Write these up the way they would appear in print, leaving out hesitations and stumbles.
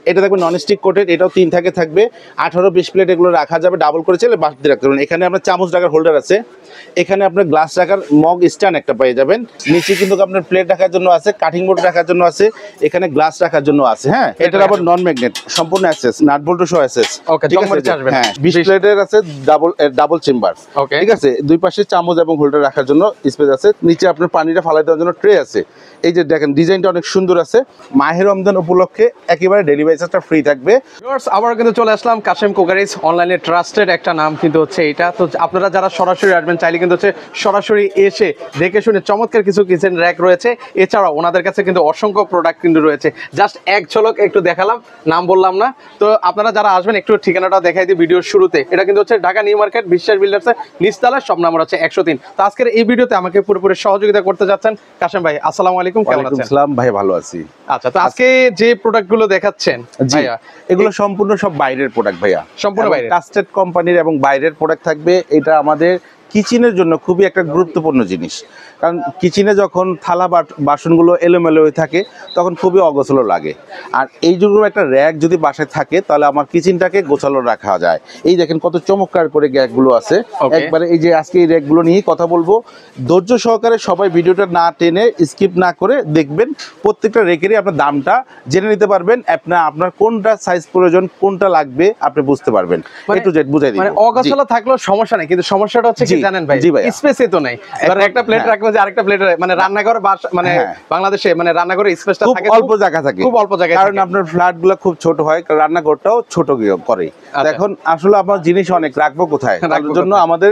এটা থাকবে nonstick coated, এটাও 3 থাকে থাকবে 18-20 প্লেট এগুলো রাখা যাবে, ডাবল করে চাইলে বাড়তি রাখতে পারবেন। এখানে আপনার চামচ রাখার হোল্ডার আছে, এখানে আপনার গ্লাস রাখার মগ স্ট্যান্ড একটা পেয়ে যাবেন। নিচে কিন্তু আপনার প্লেট রাখার জন্য আছে, কাটিং বোর্ড রাখার জন্য আছে, এখানে গ্লাস রাখার জন্য আছে। হ্যাঁ, এটার আবার নন ম্যাগনেট সম্পূর্ণ অ্যাক্সেস, নাট বল্ট সহ অ্যাক্সেস। ওকে, ঠিক আছে। হ্যাঁ, 20 প্লেটের আছে, ডাবল চেম্বার। ঠিক আছে, দুই পাশে চামচ এবং হোল্ডার রাখার জন্য স্পেস আছে। নিচে আপনার পানিটা ফালাই দেওয়ার জন্য ট্রে আছে। এই যে দেখেন ডিজাইনটা অনেক সুন্দর আছে। মাহে রমজান উপলক্ষে একেবারে ডেলিভারি চার্জটা ফ্রি থাকবে। ভিউয়ার্স, আবার কিন্তু চলে আসলাম কাশেম কুকারিজ, অনলাইনে ট্রাস্টেড একটা নাম কিন্তু হচ্ছে এটা। তো আপনারা যারা সরাসরি আসবেন চাইলে কিন্তু হচ্ছে সরাসরি এসে দেখে শুনে চমৎকার কিছু কিচেন র‍্যাক রয়েছে। এছাড়াও ওনাদের কাছে কিন্তু অসংখ্য প্রোডাক্ট কিন্তু রয়েছে। জাস্ট এক ঝলক একটু দেখালাম, নাম বললাম না। তো আপনারা যারা আসবেন একটু ঠিকানাটা দেখাই দিই ভিডিওর শুরুতে। এটা কিন্তু হচ্ছে ঢাকা নিউ মার্কেট বিশ্বাস বিল্ডার্সের নিচতলা, সব নাম্বার হচ্ছে 103। তো আজকের এই ভিডিওতে আমাকে পুরোপুরি সহযোগিতা করতে যাচ্ছেন কাশেম ভাই। আসসালামু আলাইকুম, কেমন আছেন? আসসালাম ভাই, ভালো আছি। আচ্ছা, তো আজকে যে প্রোডাক্টগুলো দেখাচ্ছেন ভাইয়া, এগুলো সম্পূর্ণ সব বাইরের প্রোডাক্ট ভাইয়া, সম্পূর্ণ বাইরে কাস্টেড কোম্পানির এবং বাইরের প্রোডাক্ট থাকবে। এটা আমাদের কিচেনের জন্য খুবই একটা গুরুত্বপূর্ণ জিনিস, কারণ কিচেনে যখন থালা বাসনগুলো এলোমেলো হয়ে থাকে তখন খুবই অগোছালো লাগে। আর এই জন্য একটা র্যাক যদি বাসায় থাকে তাহলে আমার কিচেনটাকে গোছালো রাখা যায়। এই দেখেন কত চমৎকার করে র্যাকগুলো আছে একবারে। এই যে আজকে এই র্যাকগুলো নিয়ে কথা বলবো, ধৈর্য সহকারে সবাই ভিডিওটা না টেনে স্কিপ না করে দেখবেন। প্রত্যেকটা র্যাকেরই আপনার দামটা জেনে নিতে পারবেন, আপনার কোনটা সাইজ প্রয়োজন, কোনটা লাগবে আপনি বুঝতে পারবেন। একটু জেড বুঝাই দিই। মানে অগোছালো থাকলেও সমস্যা নাই, কিন্তু সমস্যাটা হচ্ছে কি জানেন ভাই, স্পেসে তো নাই। ধরেন একটা প্লেট রাখবো যে আরেকটা প্লেট, মানে রান্নাঘর মানে বাংলাদেশে মানে রান্নাঘরে স্পেসটা থাকে অল্প জায়গা থাকে, খুব অল্প জায়গা, কারণ আপনার ফ্ল্যাটগুলো খুব ছোট হয়, রান্নাঘরটাও ছোট করে। এখন আসলে আমার জিনিস অনেক রাখবো কোথায়, তার জন্য আমাদের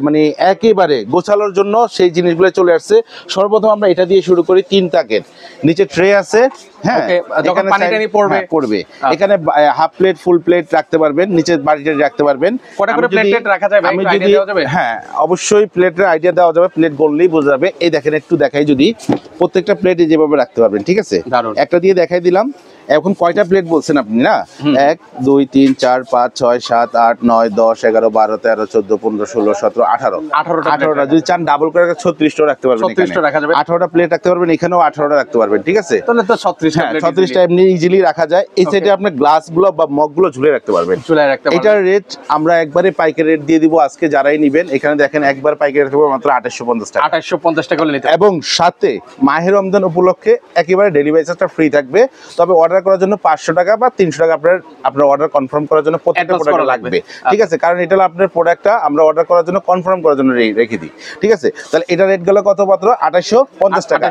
মানে একেবারে গোছালোর জন্য সেই জিনিসগুলো চলে আসছে। সর্বপ্রথম আমরা এটা দিয়ে শুরু করি। 3 তাকের নিচে ট্রে আছে। হ্যাঁ, যখন পানি টানি পড়বে এখানে হাফ প্লেট ফুল প্লেট রাখতে পারবেন, নিচে বাড়িটা রাখতে পারবেন। কটা করে প্লেট রাখা যায় ভাই, আইডিয়া দেওয়া যাবে? হ্যাঁ, অবশ্যই প্লেটের আইডিয়া দেওয়া যাবে, প্লেট গড়লেই বোঝা যাবে। এই দেখেন একটু দেখাই, যদি প্রত্যেকটা প্লেটে যেভাবে রাখতে পারবেন। ঠিক আছে, একটা দিয়ে দেখাই দিলাম। এখন কয়টা প্লেট বলছেন আপনি না? 1 2 3 4 5 6 7 8 9 10 11 12 13 14 15 16 17 18টা যদি চান ডাবল করে 36টা রাখতে পারবেন। 36টা রাখা যাবে। 18টা প্লেট রাখতে পারবেন, এখানেও 18টা রাখতে পারবেন। ঠিক আছে, তাহলে তো 36টা এমনি ইজিলি রাখা যায়। এই সাইডে আপনি গ্লাসগুলো বা মগগুলো ঝুলে রাখতে পারবেন। এটার রেট আমরা একবারে পাইকারি রেট দিয়ে দিব আজকে যারাই নেবেন। এখানে দেখেন একবার পাইকারি রেট মাত্র 2850 টাকা। 2850 টাকা করে নিতে, এবং সাথে মাহে রমজান উপলক্ষে একেবারে ডেলিভারি চার্জটা ফ্রি থাকবে। তবে অর্ডার করার জন্য 500 টাকা বা 300 টাকা আপনার অর্ডার কনফার্ম করার জন্য প্রত্যেকটা প্রোডাক্ট লাগবে। ঠিক আছে, কারণ এটা হলো আপনার প্রোডাক্টটা আমরা অর্ডার করার জন্য কনফার্ম করার জন্য রেখে দিই। ঠিক আছে, তাহলে এটা রেট গেল কত? মাত্র 2850 টাকা।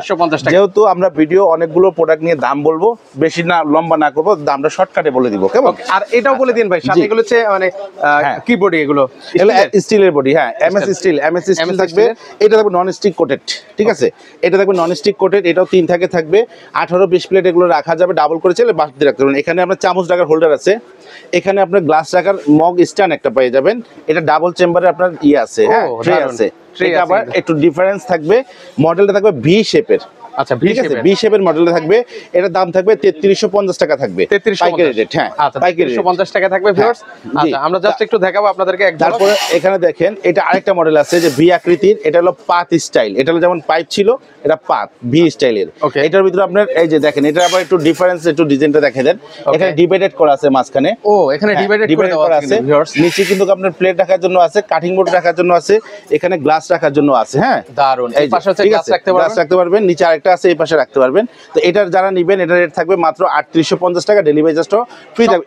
যেহেতু আমরা ভিডিও অনেকগুলো প্রোডাক্ট নিয়ে দাম বলবো, বেশি না লম্বা না করবো, দামটা শর্টকাটে বলে দিব। কেমন? আর এটাও বলে দিন ভাই, সাথে এগুলো হচ্ছে মানে কি বডি, এগুলো স্টিলের বডি। হ্যাঁ, এমএস স্টিল থাকবে। এটা থাকবে নন স্টিক কোটেড। ঠিক আছে, এটা থাকবে নন স্টিক কোটেড, এটাও 3 থাকে থাকবে 18-20 প্লেট এগুলো রাখা যাবে, ডাবল করে চাইলে বাড়তি রাখতে পারবেন। এখানে আপনার চামচ রাখার হোল্ডার আছে, এখানে আপনার গ্লাস রাখার মগ স্ট্যান্ড একটা পেয়ে যাবেন। এটা ডাবল চেম্বারে আপনার আছে। হ্যাঁ, ট্রে আছে। এটা আবার একটু ডিফারেন্স থাকবে। মডেলটা থাকবে ভি শেপের। আচ্ছা, ভি শেপের মডেলটা থাকবে। এটার দাম থাকবে 3350 টাকা থাকবে, পাইকারি রেট। হ্যাঁ, পাইকারি 3350 টাকা থাকবে ভিউয়ার্স। আচ্ছা, আমরা জাস্ট একটু দেখাবো আপনাদেরকে। তারপরে এখানে দেখেন এটা আরেকটা মডেল আছে যে ভি আকৃতির। এটা হলো পাত স্টাইল। এটা হলো যেমন পাইপ ছিল, এটা পাত ভি স্টাইলের। এটার ভিতরে আপনার এই যে দেখেন, এটা আবার একটু ডিফারেন্স, একটু ডিজাইনটা দেখে দেন। এখানে ডিভাইডেড করা আছে মাঝখানে। ও, এখানে ডিভাইডেড করা আছে। নিচে কিন্তু আপনার প্লেট রাখার জন্য আছে, কাটিং বোর্ড রাখার জন্য আছে, এখানে গ্লাস রাখার জন্য আছে। হ্যাঁ, দারুন। এই পাশে আছে গ্লাস রাখতে পারবেন, নিচে আরেকটা আছে, এই পাশে রাখতে পারবেন। তো এটার যারা নেবেন এটা রেট থাকবে মাত্র 3850 টাকা, ডেলিভারি চার্জটা ফ্রি থাকবে।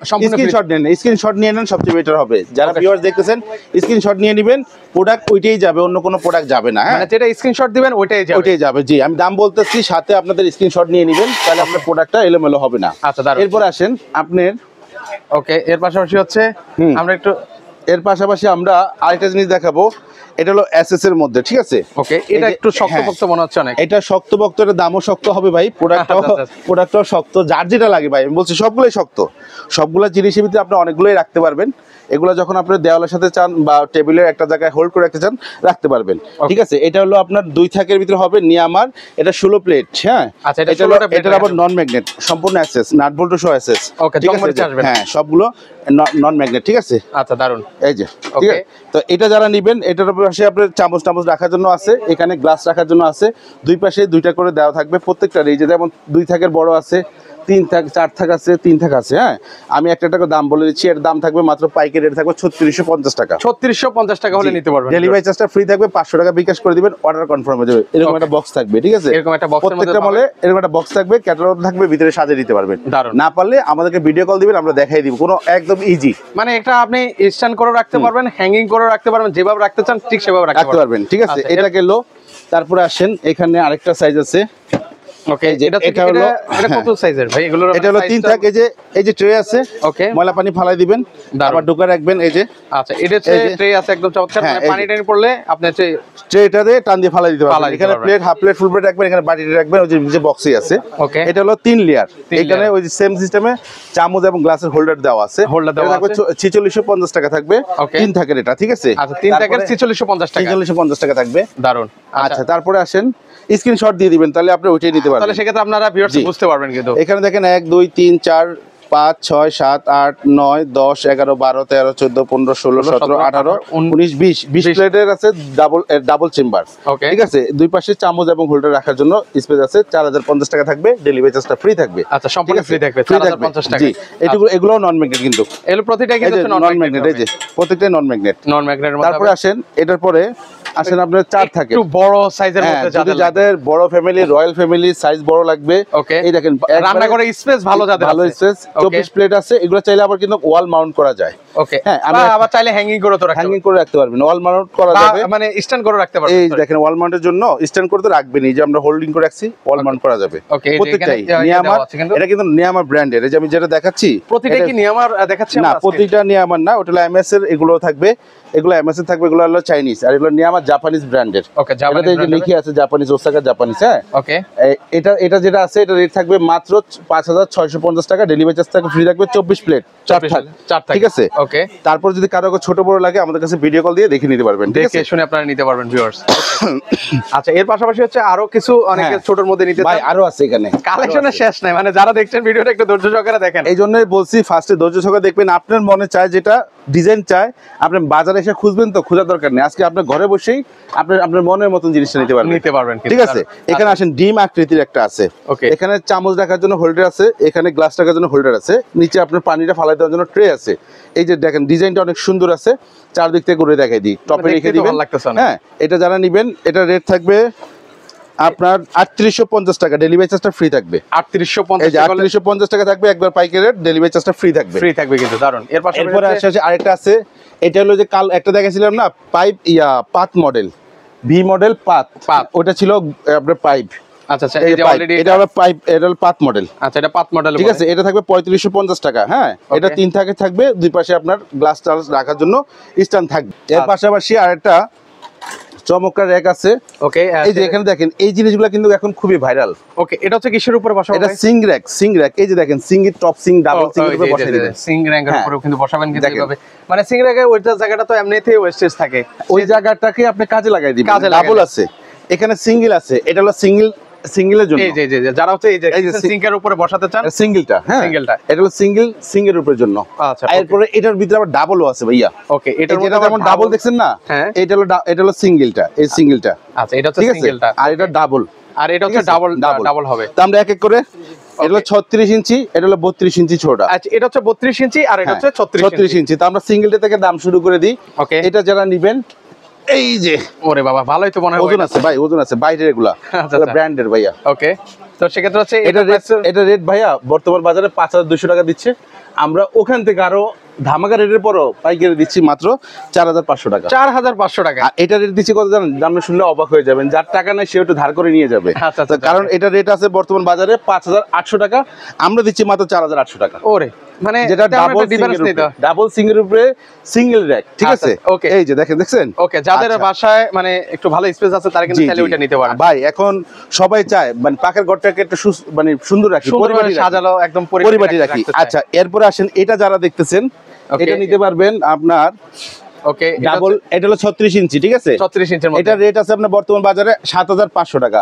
স্ক্রিনশট নিয়ে নেন, সবচেয়ে বেটার হবে। যারা ভিউয়ার্স দেখতেছেন স্ক্রিনশট নিয়ে নেবেন, প্রোডাক্ট ওইটাই যাবে, অন্য কোনো প্রোডাক্ট যাবে না। হ্যাঁ, মানে যেটা স্ক্রিনশট দিবেন ওইটাই যাবে। জি, আমি দাম বলতেছি, সাথে আপনাদের স্ক্রিনশট নিয়ে নেবেন, তাহলে আপনার প্রোডাক্টটা এলোমেলো হবে না। আচ্ছা, দারুন। এরপর আসেন আপনার ওকে, এর পাশাপাশি হচ্ছে আমরা আরেকটা জিনিস দেখাবো। এটা হলো এসএস এর মধ্যে। ঠিক আছে, ওকে, এটা একটু শক্তপোক্ত মনে হচ্ছে অনেক। এটা শক্তপোক্ত, এর দামও শক্ত হবে ভাই। প্রোডাক্টটাও শক্ত, যার যেটা লাগে ভাই। আমি বলছি সবগুলোই শক্ত। সবগুলো জিনিসের ভিতরে আপনি অনেকগুলোই রাখতে পারবেন। এগুলো যখন আপনি দেওয়ালের সাথে চান বা টেবিলের একটা জায়গায় হোল্ড করে রাখতে চান, রাখতে পারবেন। ঠিক আছে, এটা হলো আপনার 2 থাকের ভিতরে হবে নিয়ামার। এটা 16 প্লেট। হ্যাঁ, এটা আবার নন ম্যাগনেট, সম্পূর্ণ অ্যাক্সেস, নাট বল্ট সহ অ্যাক্সেস। ঠিক আছে, হ্যাঁ, সবগুলো নন ম্যাগনেট। ঠিক আছে, আচ্ছা, দারুন। এই যে ঠিক আছে, তো এটা যারা নেবেন, এটার পাশে আপনার চামচ রাখার জন্য আছে, এখানে গ্লাস রাখার জন্য আছে। দুই পাশে 2টা করে দেওয়া থাকবে প্রত্যেকটা। এই যে যেমন 2 থাকের বড় আছে, 3 থাক 4 থাক আছে 3 থাক আছে। হ্যাঁ, আমি একটা টাকা দাম বলে দিচ্ছি, এর দাম থাকবে মাত্র পাইকারি রেট থাকবে 3650 টাকা। 3650 টাকা হলে নিতে পারবেন। ডেলিভারি চার্জটা ফ্রি থাকবে, 500 টাকা বিকাশ করে দিবেন, অর্ডার কনফার্ম হয়ে যাবে। এরকম একটা বক্স থাকবে, ঠিক আছে? এরকম একটা বক্সের মধ্যে প্রত্যেকটা মলে এরকম একটা বক্স থাকবে, ক্যাটালগ থাকবে, ভিতরে সাজিয়ে দিতে পারবেন। না পারলে আমাদেরকে ভিডিও কল দিবেন, আমরা দেখাই দিব, কোনো একদম ইজি। মানে এটা আপনি স্ট্যান্ড করে রাখতে পারবেন, হ্যাঙ্গিং করে রাখতে পারবেন, যেভাবে রাখতে চান ঠিক সেভাবে রাখতে পারবেন, ঠিক আছে? এটা গেল। তারপরে আসেন, এখানে আরেকটা সাইজ আছে। ওকে, এটা হলো এটা কত সাইজের ভাই? এগুলো এটা হলো 3 থাক। এই যে ট্রে আছে, ওকে, ময়লা পানি ফালাই দিবেন, আবার ঢোকা রাখবেন। এই যে আচ্ছা, এটা হচ্ছে ট্রে আছে একদম চমৎকার, মানে পানি টানি পড়লে আপনি হচ্ছে ট্রেটা দিয়ে টান দিয়ে ফালাই দিতে পারবেন। এখানে plate, half plate, full plate রাখবেন, এখানে বাটিটা রাখবেন, ওই যে বক্সই আছে। ওকে, এটা হলো 3 লেয়ার। এখানে ওই যে সেম সিস্টেমে চামচ এবং গ্লাসের হোল্ডার দেওয়া আছে। হোল্ডার দেওয়া আছে, 4650 টাকা থাকবে। 3 থাকের এটা, ঠিক আছে? আচ্ছা, 3 থাকের 4650 টাকা। 4650 টাকা থাকবে। দারুন। আচ্ছা, তারপরে আসেন, স্ক্রিনশট দিয়ে দিবেন, তাহলে আপনি ওইটাই নিতে পারবেন। তাহলে সেক্ষেত্রে আপনারা ভিউয়ার্স বুঝতে পারবেন। কিন্তু এখানে দেখেন 1 2 3 4 5 6 7 8 9 10 11 12 13 14 15 16 17 18 19 20 20 প্লেটের আছে, ডাবল চেম্বার। ঠিক আছে? দুই পাশে চামচ এবং হোল্ডার রাখার জন্য স্পেস আছে। 4050 টাকা থাকবে, ডেলিভারি চার্জটা ফ্রি থাকবে। আচ্ছা, সম্পূর্ণ ফ্রি থাকবে 4050 টাকা। জি, এগুলো নন ম্যাগনেট কিন্তু। এগুলো প্রতিটা কিন্তু নন ম্যাগনেট। এই যে প্রত্যেকটাই নন ম্যাগনেট। নন ম্যাগনেটের মধ্যে। তারপরে আসেন, এটার পরে আসেন আপনার 4 থাকে, একটু বড় সাইজের মধ্যে যাদের বড় ফ্যামিলি, রয়্যাল ফ্যামিলি, সাইজ বড় লাগবে। এই দেখেন, রান্না করে স্পেস ভালো, যাদের ভালো স্পেস, 24 প্লেট আছে। এগুলো চাইলে আবার কিন্তু ওয়াল মাউন্ট করা যায়। ওকে, হ্যাঁ, আবার চাইলে হ্যাঙ্গিং করে তো হ্যাঙ্গিং করে রাখতে পারবেন, ওয়াল মাউন্ট করা যাবে, মানে স্ট্যান্ড করে রাখতে পারবেন। এই দেখেন, ওয়াল মাউন্টের জন্য স্ট্যান্ড করতে রাখবেন, এই যে আমরা হোল্ডিং করে রাখছি, ওয়াল মাউন্ট করা যাবে। ওকে, প্রত্যেকটাই নিয়ামার, এটা কিন্তু নিয়ামার ব্র্যান্ডের। এই যে আমি যেটা দেখাচ্ছি, প্রতিটা কি নিয়ামার দেখাচ্ছি না, প্রতিটা নিয়ামার না, ওটা হলো এমএস এর। এগুলো থাকবে, এগুলো এমএস এর থাকবে, এগুলো হলো চাইনিজ, আর এগুলো নিয়ামার জাপানিজ ব্র্যান্ডের। ওকে, জাপানিজ ব্র্যান্ডের লিখে আছে জাপানিজ, ওসাকা জাপানিজ। হ্যাঁ, ওকে, এটা যেটা আছে, এটা রেট থাকবে মাত্র 5650 টাকা। ডেলিভারি চার্জ থাকবে ফ্রি থাকবে। 24 প্লেট, 4 থাক, ঠিক আছে? ওকে, তারপর যদি কারো ছোট বড় লাগে, আমাদের কাছে ভিডিও কল দিয়ে দেখে নিতে পারবেন, দেখে শুনে আপনারা নিতে পারবেন ভিউয়ার্স। আচ্ছা, এর পাশাপাশি হচ্ছে আরো কিছু অনেকে ছোটর মধ্যে নিতে ভাই, আরো আছে এখানে, কালেকশনের শেষ নাই। মানে যারা দেখছেন ভিডিওটা একটু ধৈর্য সহকারে দেখেন। এই জন্যই বলছি ফার্স্টে ধৈর্য সহকারে দেখবেন। আপনার মনে চায় যেটা ডিজাইন চায়, আপনি বাজারে এসে খুঁজবেন তো, খোঁজার দরকার নেই। আজকে আপনার ঘরে বসেই আপনার মনের মতন জিনিসটা নিতে পারবেন, ঠিক আছে? এখানে আসেন, ডিম আকৃতির একটা আছে। এখানে চামচ রাখার জন্য হোল্ডার আছে, এখানে গ্লাস রাখার জন্য হোল্ডার আছে, নিচে আপনার পানিটা ফালাই দেওয়ার জন্য ট্রে আছে। এই যে দেখেন, ডিজাইনটা অনেক সুন্দর আছে। চারদিক থেকে ঘুরে দেখাই দিই, টপে রেখে দিবেন। হ্যাঁ, এটা যারা নিবেন, এটা রেট থাকবে আপনার 3850 টাকা। ডেলিভারি চার্জটা ফ্রি থাকবে। 3850 টাকা থাকবে একবার পাইকারি রেট, ডেলিভারি চার্জটা ফ্রি থাকবে কিন্তু। দারুন। এরপরে আসে আরেকটা আছে, এটা হলো যে কাল একটা দেখাইছিলাম না, পাইপ পাত মডেল, ভি মডেল পাত, ওটা ছিল আপনার পাইপ। আচ্ছা, এই যে অলরেডি এটা হলো পাইপ, এটা হলো পাত মডেল। আচ্ছা, এটা পাত মডেল, ঠিক আছে? এটা থাকবে 3550 টাকা। হ্যাঁ, এটা 3 থাকে থাকবে, দুই পাশে আপনার গ্লাস টাস রাখার জন্য স্ট্যান্ড থাকবে। এর পাশাপাশি আরেকটা চমৎকার র‍্যাক আছে। ওকে, এই যে এখানে দেখেন, এই জিনিসগুলো কিন্তু এখন খুবই ভাইরাল। ওকে, এটা হচ্ছে কিসের উপরে বসাবো? এটা সিং র‍্যাক। এই যে দেখেন, সিং এর টপ সিং, ডাবল সিং এর উপরে বসাই দিবেন। সিং র‍্যাকের উপরে কিন্তু বসাবেন কিন্তু এইভাবে। মানে সিং র‍্যাকে ওইটা জায়গাটা তো এমনিতেই ওয়েস্টেজ থাকে, ওই জায়গাটাকে আপনি কাজে লাগাই দিবেন। ডাবল আছে, এখানে সিঙ্গেল আছে। এটা হলো সিঙ্গেলের জন্য। এই যে যারা হচ্ছে এই যে সিঙ্কের উপরে বসাতে চান, সিঙ্গেলটা, হ্যাঁ, সিঙ্গেলটা, এটা হলো সিঙ্গের উপরের জন্য। আচ্ছা, এরপরে এটার ভিতরে আবার ডাবলও আছে ভাইয়া। ওকে, এটার মধ্যে যেমন ডাবল দেখছেন না, এটা হলো সিঙ্গেলটা, এই সিঙ্গেলটা। আচ্ছা, এটা হচ্ছে সিঙ্গেলটা, আর এটা ডাবল, আর এটা হচ্ছে ডাবল হবে। তো আমরা এক এক করে, এটা হলো 36 ইঞ্চি, এটা হলো 32 ইঞ্চি ছোটটা। আচ্ছা, এটা হচ্ছে 32 ইঞ্চি, আর এটা হচ্ছে 36 ইঞ্চি। তো আমরা সিঙ্গেলটা থেকে দাম শুরু করে দিই। ওকে, এটা যারা নেবেন, এই যে, ওরে বাবা, ভালোই তো মনে হয়। ওজন আছে ভাই, ওজন আছে, বাইরের এগুলা, এটা ব্র্যান্ডের ভাইয়া। ওকে, তো সেক্ষেত্রে হচ্ছে এটা রেট ভাইয়া বর্তমান বাজারে 5200 টাকা দিচ্ছে। আমরা ওখান থেকে আরো ধামাকা রেটের পরও পাইকারি দিচ্ছি মাত্র 4500 টাকা। 4500 টাকা। এটা রেট দিচ্ছি কত জানেন? দাম শুনলে অবাক হয়ে যাবেন। যার টাকা নাই সে একটু ধার করে নিয়ে যাবে। কারণ এটা রেট আছে বর্তমান বাজারে 5800 টাকা, আমরা দিচ্ছি মাত্র 4800 টাকা। ওরে, মানে যেটা ডাবল সিঙ্গেল উপরে সিঙ্গেল র‍্যাক, ঠিক আছে? ওকে, এই যে দেখছেন। ওকে, যাদের বাসায় মানে একটু ভালো স্পেস আছে তারা কিন্তু চাইলে ওইটা নিতে পারে। ভাই, এখন সবাই চায় মানে পাকের ঘরটাকে একটু মানে সুন্দর রাখি, পরিপাটি সাজালো, একদম পরিপাটি রাখি। আচ্ছা, এরপরে আসেন, এটা যারা দেখতেছেন, এটা নিতে পারবেন আপনার ওকে ডাবল, এটা হলো 36 ইঞ্চি, ঠিক আছে? 36 ইঞ্চির মধ্যে এটা রেট আছে আপনার বর্তমান বাজারে 7,500 টাকা।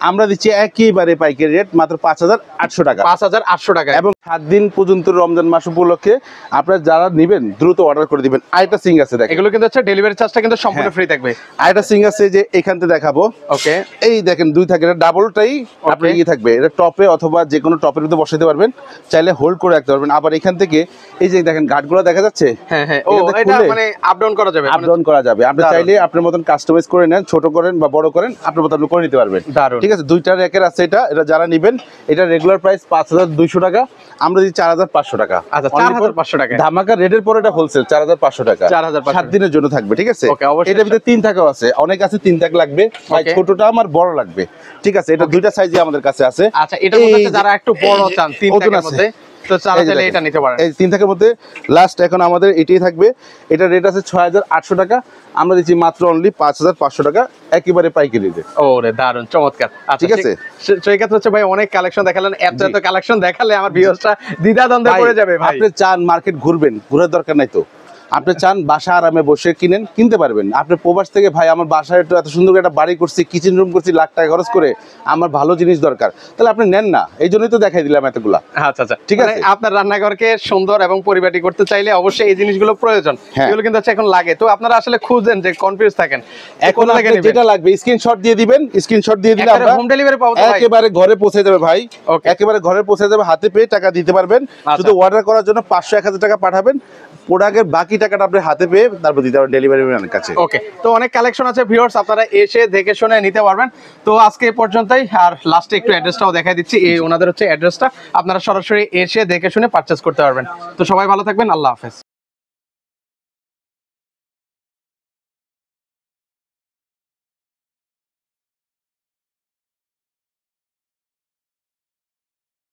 আমরা দিচ্ছি একেবারে পাইকারি রেট মাত্র 5,800 টাকা। 5,800 টাকা। এবং 7 দিন পর্যন্ত রমজান মাস উপলক্ষে আপনারা যারা নেবেন দ্রুত অর্ডার করে দিবেন। আরেকটা সিং আছে দেখেন, এগুলো কিন্তু হচ্ছে ডেলিভারি চার্জটা কিন্তু সম্পূর্ণ ফ্রি থাকবে। আরেকটা সিং আছে যে এখানতে দেখাবো। ওকে এই দেখেন দুই থাকে, এটা ডাবলটাই আপনার ইয়ে থাকবে, এটা টপে অথবা যে কোনো টপের মধ্যে বসাতে পারবেন, চাইলে হোল্ড করে রাখতে পারবেন। আবার এখান থেকে এই যে দেখেন গার্ডগুলো দেখা যাচ্ছে, হ্যাঁ হ্যাঁ, ও এখান থেকে এটা খুলে মানে আপ ডাউন করা যাবে, আপ ডাউন করা যাবে। আপনি দারুণ। চাইলে আপনার মতন কাস্টমাইজ করে নেন, ছোট করেন বা বড় করেন, আপনার মতন আপনি করে নিতে পারবেন। দারুণ। ঠিক আছে, দুইটা র্যাকের আছে এটা। এটা যারা নেবেন, এটা রেগুলার প্রাইস 5,200 টাকা, আমরা দিই 4,500 টাকা। আচ্ছা, Only for 4,500 টাকা। ধামাকা রেটের পর এটা হোলসেল 4,500 টাকা। 4,500 7 দিনের জন্য থাকবে, ঠিক আছে? Okay, অবশ্যই। এটার ভিতরে 3 থাকাও আছে, অনেক আছে 3 থাক লাগবে, ভাই Okay. ছোটটা আমার বড় লাগবে, ঠিক আছে? এটা দুইটা সাইজে আমাদের কাছে আছে। আচ্ছা, এটার মধ্যে এই হচ্ছে যারা একটু বড় চান 3 ওজন টাকার আছে। মধ্যে, তো তারা এই যে চাইলে দেখেন, এটা নিতে পারেন। এই 3 থাকের মধ্যে লাস্ট এখন আমাদের এটাই থাকবে। এটা রেট আছে 6,800 টাকা, আমরা দিচ্ছি মাত্র অনলি 5,500 টাকা, একেবারে পাইকারি রেট। ওরে দারুন, চমৎকার। আচ্ছা, ঠিক আছে। সেই ক্ষেত্রে হচ্ছে ভাই অনেক কালেকশন দেখালেন, এত জি। এত কালেকশন দেখালে আমার ভিউয়ার্সরা দ্বিধাদ্বন্দ্বে ভাই, পড়ে যাবে ভাই। আপনি চান মার্কেট ঘুরবেন, ঘুরার দরকার নাই তো। আপনি চান বাসা আরামে বসে কিনতে পারবেন। আপনি প্রবাস থেকে ভাই আমার বাসায় একটু এত সুন্দর একটা বাড়ি করছি, কিচেন রুম করছি, লাখ টাকা খরচ করে, আমার ভালো জিনিস দরকার, তাহলে আপনি নেন না। এই জন্যই তো দেখাই দিলাম এতগুলা। আচ্ছা আচ্ছা, ঠিক মানে আছে। আপনার রান্নাঘরকে সুন্দর এবং পরিপাটি করতে চাইলে অবশ্যই এই জিনিসগুলো প্রয়োজন। হ্যাঁ। এগুলো কিন্তু হচ্ছে এখন লাগে, তো আপনারা আসলে খুঁজেন যে কনফিউজ থাকেন এখন কোথা থেকে আপনার নেবেন। যেটা লাগবে স্ক্রিনশট দিয়ে দিবেন, স্ক্রিনশট দিয়ে দিলে একেবারে আমরা হোম ডেলিভারি পাবো তো ভাই? একেবারে ঘরে পৌঁছে যাবে ভাই। Okay. একেবারে ঘরে পৌঁছে যাবে, হাতে পেয়ে টাকা দিতে পারবেন। আচ্ছা। শুধু অর্ডার করার জন্য 500-1,000 টাকা পাঠাবেন, প্রোডাক্টের বাকি টাকাটা আপনি হাতে পেয়ে তারপর দিতে পারবেন ডেলিভারি ম্যানের কাছে। ওকে, তো অনেক কালেকশন আছে ভিউয়ার্স, আপনারা এসে দেখে শুনে নিতে পারবেন। তো আজকে এই পর্যন্তই, আর লাস্টে একটু অ্যাড্রেসটাও দেখাই দিচ্ছি। এই ওনাদের হচ্ছে অ্যাড্রেসটা, আপনারা সরাসরি এসে দেখে শুনে পারচেজ করতে পারবেন। তো সবাই ভালো থাকবেন, আল্লাহ হাফেজ।